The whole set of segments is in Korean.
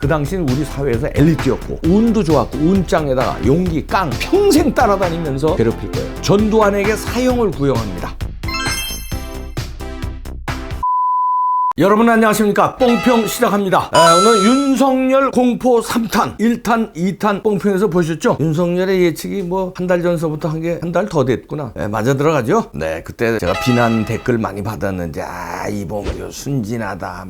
그 당시는 우리 사회에서 엘리트였고 운도 좋았고 운짱에다가 용기, 깡 평생 따라다니면서 괴롭힐 거예요. 전두환에게 사형을 구형합니다. 여러분 안녕하십니까. 뽕평 시작합니다. 오늘 윤석열 공포 3탄 1탄 2탄 뽕평에서 보셨죠? 윤석열의 예측이 뭐 한 달 전서부터 한 게 한 달 더 됐구나. 맞아 들어가죠? 네, 그때 제가 비난 댓글 많이 받았는데 이봉규 순진하다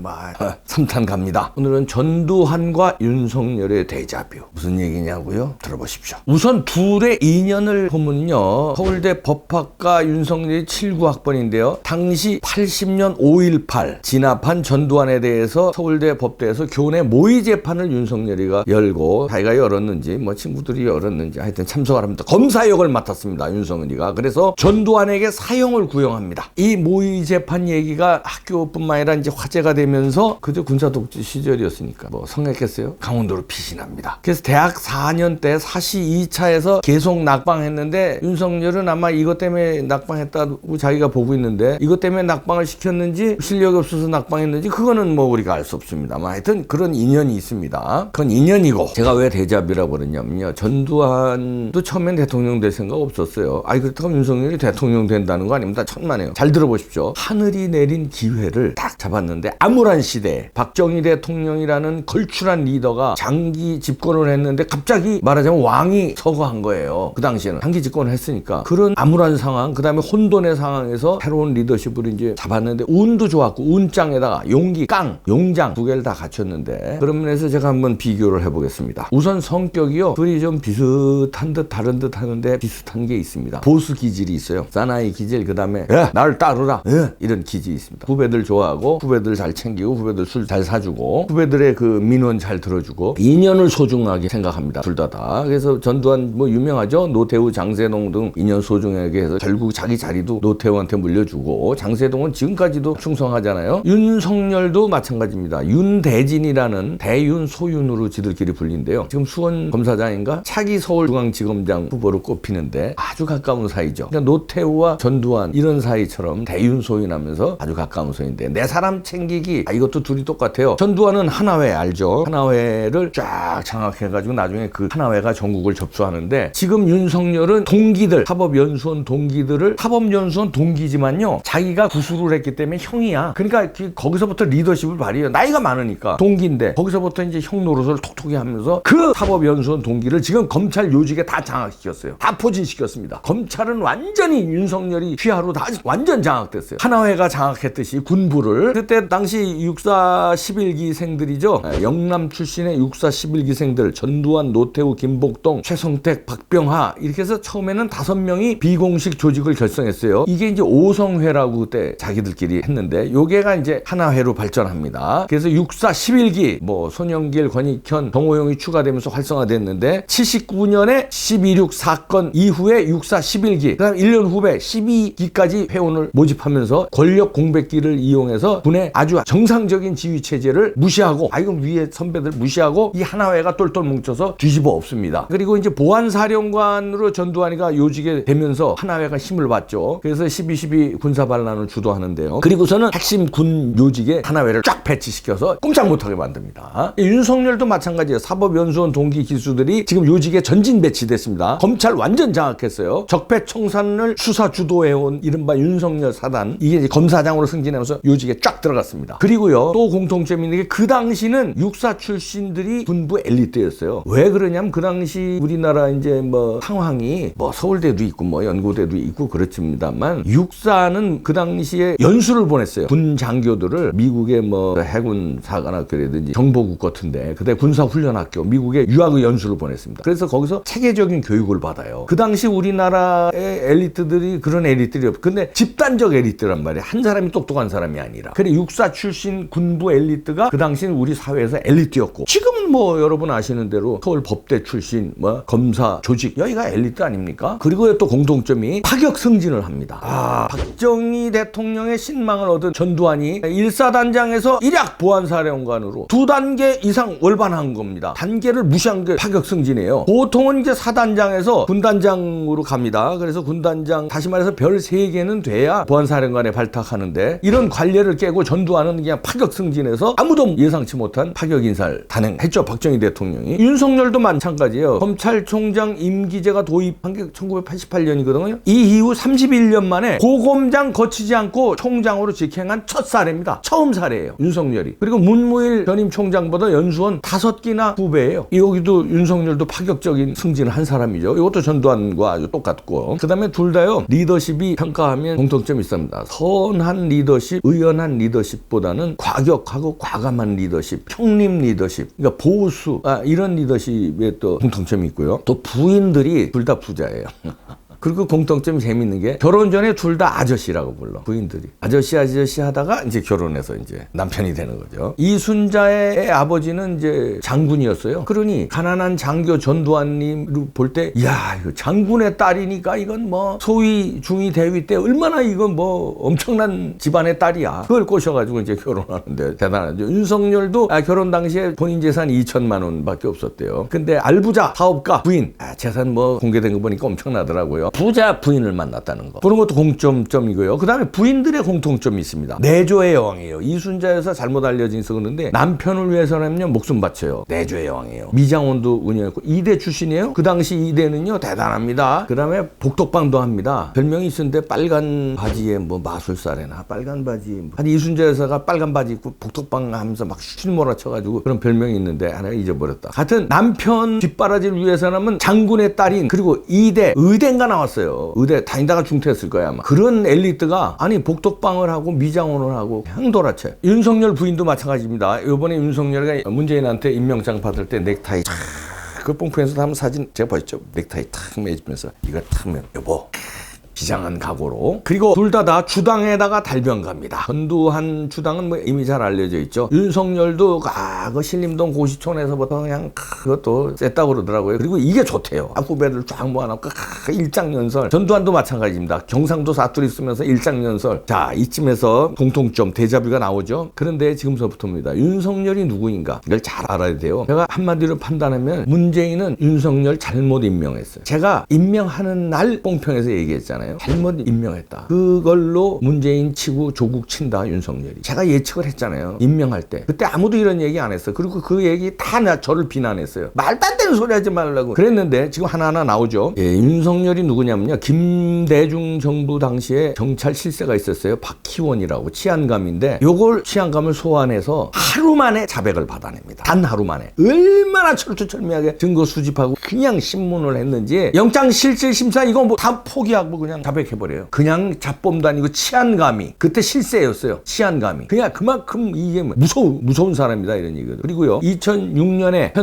3탄 갑니다. 오늘은 전두환과 윤석열의 데자뷰 무슨 얘기냐고요? 들어보십시오. 우선 둘의 인연을 보면요, 서울대 법학과 윤석열이 79학번인데요 당시 80년 5.18 진압 한 전두환에 대해서 서울대 법대에서 교내 모의 재판을 윤석열이가 열고 자기가 열었는지 친구들이 열었는지 하여튼 참석을 합니다. 검사역을 맡았습니다, 윤석열이가. 그래서 전두환에게 사형을 구형합니다. 이 모의 재판 얘기가 학교뿐만 아니라 이제 화제가 되면서 그저 군사독재 시절이었으니까 성했겠어요? 강원도로 피신합니다. 그래서 대학 4년 때 사시 2차에서 계속 낙방했는데 윤석열은 아마 이것 때문에 낙방했다고 자기가 보고 있는데 이것 때문에 낙방을 시켰는지 실력이 없어서 낙방했는지 그거는 우리가 알 수 없습니다만 하여튼 그런 인연이 있습니다. 그건 인연이고, 제가 왜 데자뷰라고 그러냐면요, 전두환도 처음엔 대통령 될 생각 없었어요. 그렇다고 윤석열이 대통령 된다는 거 아닙니다. 천만에요. 잘 들어보십시오. 하늘이 내린 기회를 딱 잡았는데 암울한 시대에 박정희 대통령이라는 걸출한 리더가 장기 집권을 했는데 갑자기 말하자면 왕이 서거한 거예요. 그 당시에는 장기 집권을 했으니까 그런 암울한 상황, 그 다음에 혼돈의 상황에서 새로운 리더십을 이제 잡았는데 운도 좋았고 운짱에다가 용기, 깡, 용장 두 개를 다 갖췄는데, 그런 면에서 제가 한번 비교를 해보겠습니다. 우선 성격이요, 둘이 좀 비슷한 듯 다른 듯 하는데 비슷한 게 있습니다. 보수 기질이 있어요. 사나이 기질, 그 다음에 날 따르라 이런 기질이 있습니다. 후배들 좋아하고 후배들 잘 챙기고 후배들 술 잘 사주고 후배들의 그 민원 잘 들어주고 인연을 소중하게 생각합니다. 둘 다. 그래서 전두환 유명하죠. 노태우, 장세동 등 인연 소중하게 해서 결국 자기 자리도 노태우한테 물려주고, 장세동은 지금까지도 충성하잖아요. 윤석열도 마찬가지입니다. 윤대진이라는 대윤 소윤으로 지들끼리 불린대요. 지금 수원 검사장인가 차기 서울중앙지검장 후보로 꼽히는데 아주 가까운 사이죠. 그러니까 노태우와 전두환 이런 사이처럼 대윤 소윤하면서 아주 가까운 사이인데, 내 사람 챙기기 이것도 둘이 똑같아요. 전두환은 하나회 알죠? 하나회를 쫙 장악해가지고 나중에 그 하나회가 전국을 접수하는데, 지금 윤석열은 동기들, 사법연수원 동기들을, 사법연수원 동기지만요 자기가 구술을 했기 때문에 형이야. 그러니까 거기서부터 리더십을 발휘해요. 나이가 많으니까 동기인데 거기서부터 이제 형 노릇을 톡톡히 하면서 그 사법연수원 동기를 지금 검찰 요직에 다 장악시켰어요. 다 포진시켰습니다. 검찰은 완전히 윤석열이 휘하로 다 완전 장악됐어요. 하나회가 장악했듯이 군부를. 그때 당시 육사 11기생들이죠. 영남 출신의 육사 11기생들 전두환, 노태우, 김복동, 최성택, 박병하 이렇게 해서 처음에는 5명이 비공식 조직을 결성했어요. 이게 이제 오성회라고 그때 자기들끼리 했는데 요게가 이제 하나회로 발전합니다. 그래서 육사 11기 손영길, 권익현, 정호영이 추가되면서 활성화됐는데 79년에 12.6 사건 이후에 육사 11기, 그 다음 1년 후에 12기까지 회원을 모집하면서 권력 공백기를 이용해서 군의 아주 정상적인 지휘체제를 무시하고, 이건 위에 선배들 무시하고 이 하나회가 똘똘 뭉쳐서 뒤집어 엎습니다. 그리고 이제 보안사령관으로 전두환이가 요직에 되면서 하나회가 힘을 받죠. 그래서 12.12 군사반란을 주도하는데요. 그리고서는 핵심 군 요직에 하나회를 쫙 배치시켜서 꼼짝 못하게 만듭니다. 윤석열도 마찬가지예요. 사법연수원 동기 기수들이 지금 요직에 전진 배치됐습니다. 검찰 완전 장악했어요. 적폐청산을 수사 주도해온 이른바 윤석열 사단, 이게 이제 검사장으로 승진하면서 요직에 쫙 들어갔습니다. 그리고요, 또 공통점이 있는 게 그 당시는 육사 출신들이 군부 엘리트였어요. 왜 그러냐면 그 당시 우리나라 이제 상황이 서울대도 있고 연고대도 있고 그렇습니다만, 육사는 그 당시에 연수를 보냈어요. 군 장교들을 미국의 해군 사관학교라든지 정보국 같은데 그때 군사훈련학교 미국에 유학의 연수를 보냈습니다. 그래서 거기서 체계적인 교육을 받아요. 그 당시 우리나라의 엘리트들이 그런 엘리트들이에요. 근데 집단적 엘리트란 말이에요. 한 사람이 똑똑한 사람이 아니라. 그래 육사 출신 군부 엘리트가 그 당시는 우리 사회에서 엘리트였고, 지금은 여러분 아시는 대로 서울 법대 출신 검사 조직 여기가 엘리트 아닙니까? 그리고 또 공통점이 파격 승진을 합니다. 박정희 대통령의 신망을 얻은 전두환이 1사단장에서 일약 보안사령관으로 2단계 이상 월반한 겁니다. 단계를 무시한 게 파격 승진이에요. 보통은 이제 사단장에서 군단장으로 갑니다. 그래서 군단장, 다시 말해서 별 3개는 돼야 보안사령관에 발탁하는데, 이런 관례를 깨고 전두환은 그냥 파격 승진해서 아무도 예상치 못한 파격 인사를 단행했죠. 박정희 대통령이. 윤석열도 마찬가지예요. 검찰총장 임기제가 도입한 게 1988년이거든요. 이 이후 31년 만에 고검장 거치지 않고 총장으로 직행한 첫 사례입니다. 처음 사례예요. 윤석열이. 그리고 문무일 전임 총장보다 연수원 5기나 후배예요. 여기도 윤석열도 파격적인 승진을 한 사람이죠. 이것도 전두환과 아주 똑같고. 그 다음에 둘 다요, 리더십이 평가하면 공통점이 있습니다. 선한 리더십, 의연한 리더십보다는 과격하고 과감한 리더십, 평림 리더십, 그러니까 보수, 이런 리더십에 또 공통점이 있고요. 또 부인들이 둘 다 부자예요. 그리고 공통점이 재밌는 게, 결혼 전에 둘 다 아저씨라고 불러. 부인들이 아저씨 하다가 이제 결혼해서 이제 남편이 되는 거죠. 이순자의 아버지는 이제 장군이었어요. 그러니 가난한 장교 전두환님을 볼 때, 이야, 이거 장군의 딸이니까 이건 뭐 소위 중위 대위 때 얼마나 이건 뭐 엄청난 집안의 딸이야. 그걸 꼬셔가지고 이제 결혼하는데 대단하죠. 윤석열도 결혼 당시에 본인 재산 2천만 원밖에 없었대요. 근데 알부자 사업가 부인, 재산 뭐 공개된 거 보니까 엄청나더라고요. 부자 부인을 만났다는 거. 그런 것도 공통점이고요. 그 다음에 부인들의 공통점이 있습니다. 내조의 여왕이에요. 이순자 여사 잘못 알려진 있었는데, 남편을 위해서라면 목숨 바쳐요. 내조의 여왕이에요. 미장원도 운영했고, 이대 출신이에요. 그 당시 이대는요, 대단합니다. 그 다음에 복덕방도 합니다. 별명이 있었는데, 빨간 바지에 뭐 마술사래나 빨간 바지. 아니, 이순자 여사가 빨간 바지 입고 복덕방 하면서 막 쉴몰아쳐가지고 그런 별명이 있는데 하나 잊어버렸다. 같은 남편 뒷바라지를 위해서라면 장군의 딸인, 그리고 이대 의대인가 나왔어요. 의대 다니다가 중퇴했을 거야 아마. 그런 엘리트가 아니 복덕방을 하고 미장원을 하고 그냥 돌아쳐요. 윤석열 부인도 마찬가지입니다. 이번에 윤석열이 문재인한테 임명장 받을 때 넥타이 그 뽕뽕에서 한번 사진 제가 보였죠. 넥타이 탁 매주면서 이거 탁 매면 여보 비장한 각오로. 그리고 둘 다 주당에다가 달변 갑니다. 전두환 주당은 뭐 이미 잘 알려져 있죠. 윤석열도 그 신림동 고시촌에서부터 그냥 그것도 셌다고 그러더라고요. 그리고 이게 좋대요. 후배들 쫙 모아놓고 일장연설. 전두환도 마찬가지입니다. 경상도 사투리 쓰면서 일장연설. 자, 이쯤에서 공통점 데자뷰가 나오죠. 그런데 지금서부터입니다. 윤석열이 누구인가 이걸 잘 알아야 돼요. 제가 한마디로 판단하면 문재인은 윤석열 잘못 임명했어요. 제가 임명하는 날 뽕평에서 얘기했잖아요. 잘못 임명했다. 그걸로 문재인 치고 조국 친다 윤석열이. 제가 예측을 했잖아요. 임명할 때. 그때 아무도 이런 얘기 안 했어요. 그리고 그 얘기 다 저를 비난했어요. 말도 안 되는 소리 하지 말라고 그랬는데 지금 하나하나 나오죠. 예, 윤석열이 누구냐면요. 김대중 정부 당시에 경찰 실세가 있었어요. 박희원이라고 치안감인데 요걸 치안감을 소환해서 하루 만에 자백을 받아냅니다. 단 하루 만에. 얼마나 철두철미하게 증거 수집하고 그냥 신문을 했는지 영장실질심사 이거 뭐 다 포기하고 그냥 자백해버려요. 그냥 잡범도 아니고 치안감이. 그때 실세였어요. 치안감이. 그냥 그만큼 이게 무서운 사람이다 이런 얘기거든요. 그리고요. 2006년에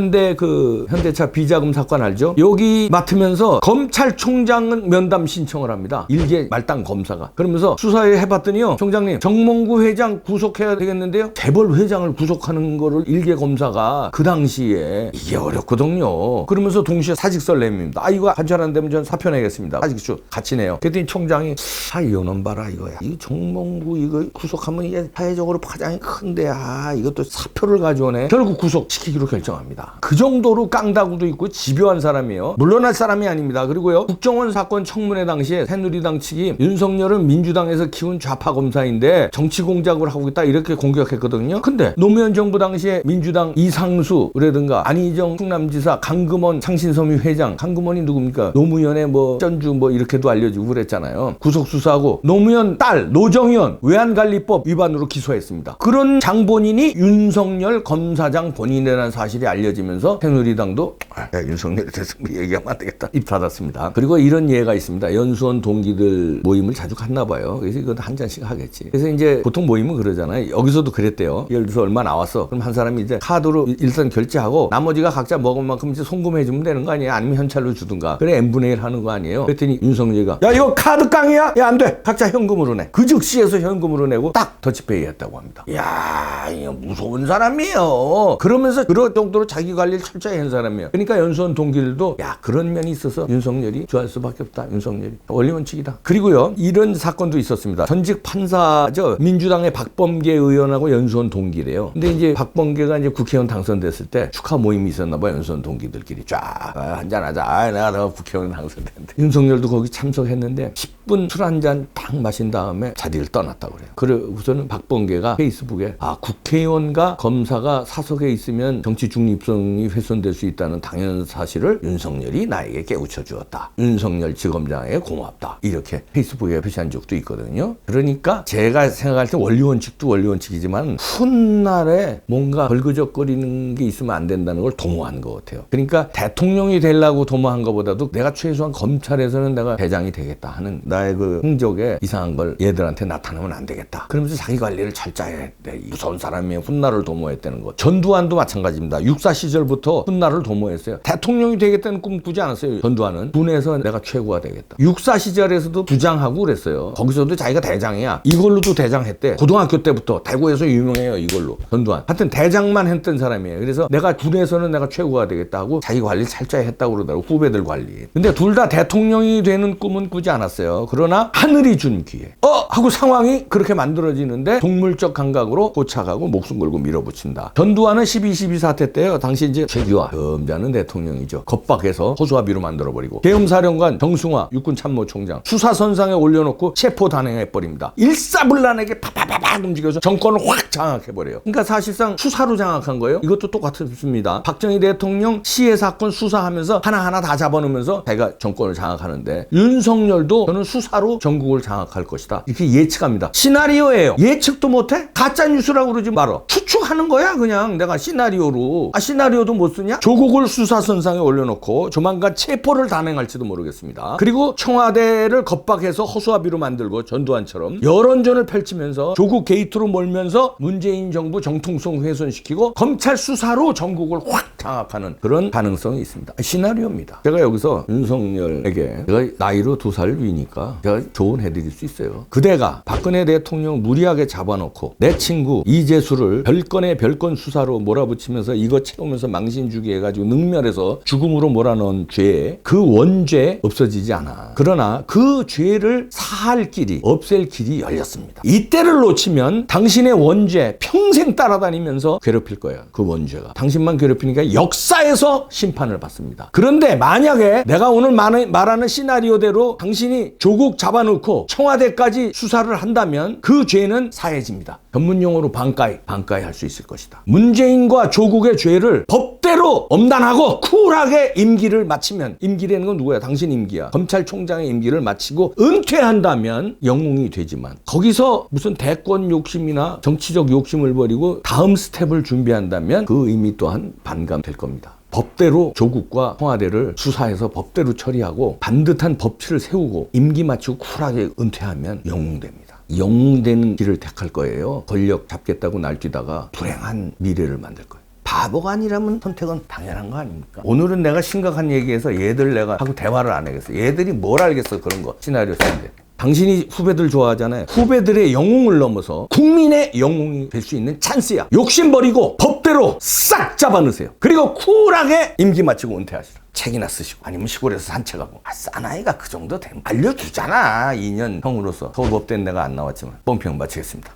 현대차 비자금 사건 알죠? 여기 맡으면서 검찰총장은 면담 신청을 합니다. 일개 말단 검사가. 그러면서 수사에 해봤더니요. 총장님 정몽구 회장 구속해야 되겠는데요. 재벌 회장을 구속하는 거를 일개 검사가 그 당시에 이게 어렵거든요. 그러면서 동시에 사직서를 냅니다. 이거 한철 안 되면 전 사표 내겠습니다. 사직서 같이 내요. 그랬더니 총장이 이놈 봐라 이거야. 이 정몽구 이거 구속하면 이게 사회적으로 파장이 큰데 이것도 사표를 가져오네. 결국 구속시키기로 결정합니다. 그 정도로 깡다구도 있고 집요한 사람이에요. 물러날 사람이 아닙니다. 그리고요. 국정원 사건 청문회 당시에 새누리당 측이 윤석열은 민주당에서 키운 좌파 검사인데 정치 공작을 하고 있다 이렇게 공격했거든요. 근데 노무현 정부 당시에 민주당 이상수라든가 안희정 충남지사 강금원 창신섬유 회장 강금원이 누굽니까? 노무현의 뭐 전주 뭐 이렇게도 알려지고 그랬잖아요. 구속수사하고 노무현 딸 노정현 외환관리법 위반으로 기소했습니다. 그런 장본인이 윤석열 검사장 본인이라는 사실이 알려지면서 새누리당도 윤석열에 대해서 얘기하면 안 되겠다 입 닫았습니다. 그리고 이런 예가 있습니다. 연수원 동기들 모임을 자주 갔나 봐요. 그래서 이건 한 잔씩 하겠지. 그래서 이제 보통 모임은 그러잖아요. 여기서도 그랬대요. 예를 들어서 얼마 나왔어. 그럼 한 사람이 이제 카드로 일단 결제하고 나머지가 각자 먹은 만큼 이제 송금해 주면 되는 거 아니에요? 아니면 현찰로 주든가. 그래 n분의 1 하는 거 아니에요? 그랬더니 윤석열이가 야 이거 이거 카드 깡이야? 야, 안 돼. 각자 현금으로 내. 그 즉시에서 현금으로 내고 딱 더치페이 했다고 합니다. 이야, 이거 무서운 사람이에요. 그러면서 그럴 정도로 자기 관리를 철저히 한 사람이에요. 그러니까 연수원 동기들도 야, 그런 면이 있어서 윤석열이 좋아할 수밖에 없다. 윤석열이. 원리 원칙이다. 그리고요, 이런 사건도 있었습니다. 전직 판사죠. 민주당의 박범계 의원하고 연수원 동기래요. 근데 이제 박범계가 이제 국회의원 당선됐을 때 축하 모임이 있었나 봐요. 연수원 동기들끼리 쫙 한잔하자. 내가 국회의원 당선됐는데. 윤석열도 거기 참석했는데 10분 술 한 잔 딱 마신 다음에 자리를 떠났다고 그래요. 그러고서는 박범계가 페이스북에 국회의원과 검사가 사석에 있으면 정치 중립성이 훼손될 수 있다는 당연 사실을 윤석열이 나에게 깨우쳐 주었다. 윤석열 지검장에게 고맙다. 이렇게 페이스북에 표시한 적도 있거든요. 그러니까 제가 생각할 때 원리 원칙도 원리 원칙이지만 훗날에 뭔가 벌그적거리는 게 있으면 안 된다는 걸 도모한 것 같아요. 그러니까 대통령이 되려고 도모한 것보다도 내가 최소한 검찰에서는 내가 대장이 되겠다 하는 나의 그 행적에 이상한 걸 얘들한테 나타나면 안 되겠다. 그러면서 자기 관리를 철저히 했대. 무서운 사람이 훗날을 도모했다는 것. 전두환도 마찬가지입니다. 육사 시절부터 훗날을 도모했어요. 대통령이 되겠다는 꿈 꾸지 않았어요. 전두환은 군에서 내가 최고가 되겠다. 육사 시절에서도 부장하고 그랬어요. 거기서도 자기가 대장이야. 이걸로도 대장했대. 고등학교 때부터 대구에서 유명해요. 이걸로. 전두환. 하여튼 대장만 했던 사람이에요. 그래서 내가 군에서는 내가 최고가 되겠다 하고 자기 관리를 철저히 했다고 그러더라고. 후배들 관리. 근데 둘 다 대통령이 되는 꿈은 꾸지 않았어요. 그러나 하늘이 준 기회. 하고 상황이 그렇게 만들어지는데 동물적 감각으로 쫓아가고 목숨 걸고 밀어붙인다. 전두환은 12.12 사태 때요. 당시 이제 최규하 점잖은 대통령이죠. 겁박해서 호수아비로 만들어버리고 계엄사령관 정승화 육군참모총장 수사선상에 올려놓고 체포 단행해버립니다. 일사불란하게 파파파파 움직여서 정권을 확 장악해버려요. 그러니까 사실상 수사로 장악한 거예요. 이것도 똑같습니다. 박정희 대통령 시해 사건 수사하면서 하나하나 다 잡아놓으면서 자기가 정권을 장악하는데 윤석열도 저는 수사로 전국을 장악할 것이다. 이렇게 예측합니다. 시나리오예요. 예측도 못해? 가짜뉴스라고 그러지 말어. 추측하는 거야 그냥. 내가 시나리오로. 시나리오도 못 쓰냐? 조국을 수사선상에 올려놓고 조만간 체포를 단행할지도 모르겠습니다. 그리고 청와대를 겁박해서 허수아비로 만들고 전두환처럼 여론전을 펼치면서 조국 게이트로 몰면서 문재인 정부 정통성 훼손시키고 검찰 수사로 전국을 확 장악하는 그런 가능성이 있습니다. 시나리오입니다. 제가 여기서 윤석열에게 제가 나이로 2살 위니까 제가 조언해드릴 수 있어요. 그대가 박근혜 대통령 무리하게 잡아놓고 내 친구 이재수를 별건의 별건 수사로 몰아붙이면서 이거 채우면서 망신 주기 해가지고 능멸해서 죽음으로 몰아넣은 죄, 그 원죄 없어지지 않아. 그러나 그 죄를 사할 길이, 없앨 길이 열렸습니다. 이때를 놓치면 당신의 원죄 평생 따라다니면서 괴롭힐 거예요. 그 원죄가. 당신만 괴롭히니까 역사에서 심판을 받습니다. 그런데 만약에 내가 오늘 말하는 시나리오대로 당신이 조국 잡아놓고 청와대까지 수사를 한다면 그 죄는 사해집니다. 전문용어로 반가이 할 수 있을 것이다. 문재인과 조국의 죄를 법대로 엄단하고 쿨하게 임기를 마치면, 임기라는 건 누구야? 당신 임기야. 검찰총장의 임기를 마치고 은퇴한다면 영웅이 되지만 거기서 무슨 대권 욕심이나 정치적 욕심을 버리고 다음 스텝을 준비한다면 그 의미 또한 반감될 겁니다. 법대로 조국과 청와대를 수사해서 법대로 처리하고 반듯한 법치를 세우고 임기 마치고 쿨하게 은퇴하면 영웅됩니다. 영웅되는 길을 택할 거예요. 권력 잡겠다고 날뛰다가 불행한 미래를 만들 거예요. 바보가 아니라면 선택은 당연한 거 아닙니까? 오늘은 내가 심각한 얘기해서 얘들 내가 하고 대화를 안 하겠어. 얘들이 뭘 알겠어 그런 거. 시나리오 쓰는데. 당신이 후배들 좋아하잖아요. 후배들의 영웅을 넘어서 국민의 영웅이 될 수 있는 찬스야. 욕심 버리고 법대로 싹 잡아넣으세요. 그리고 쿨하게 임기 마치고 은퇴하시라. 책이나 쓰시고 아니면 시골에서 산책하고. 사나이가 그 정도 되면 알려주잖아. 2년 형으로서 서울법대는 내가 안 나왔지만 뻥평 마치겠습니다.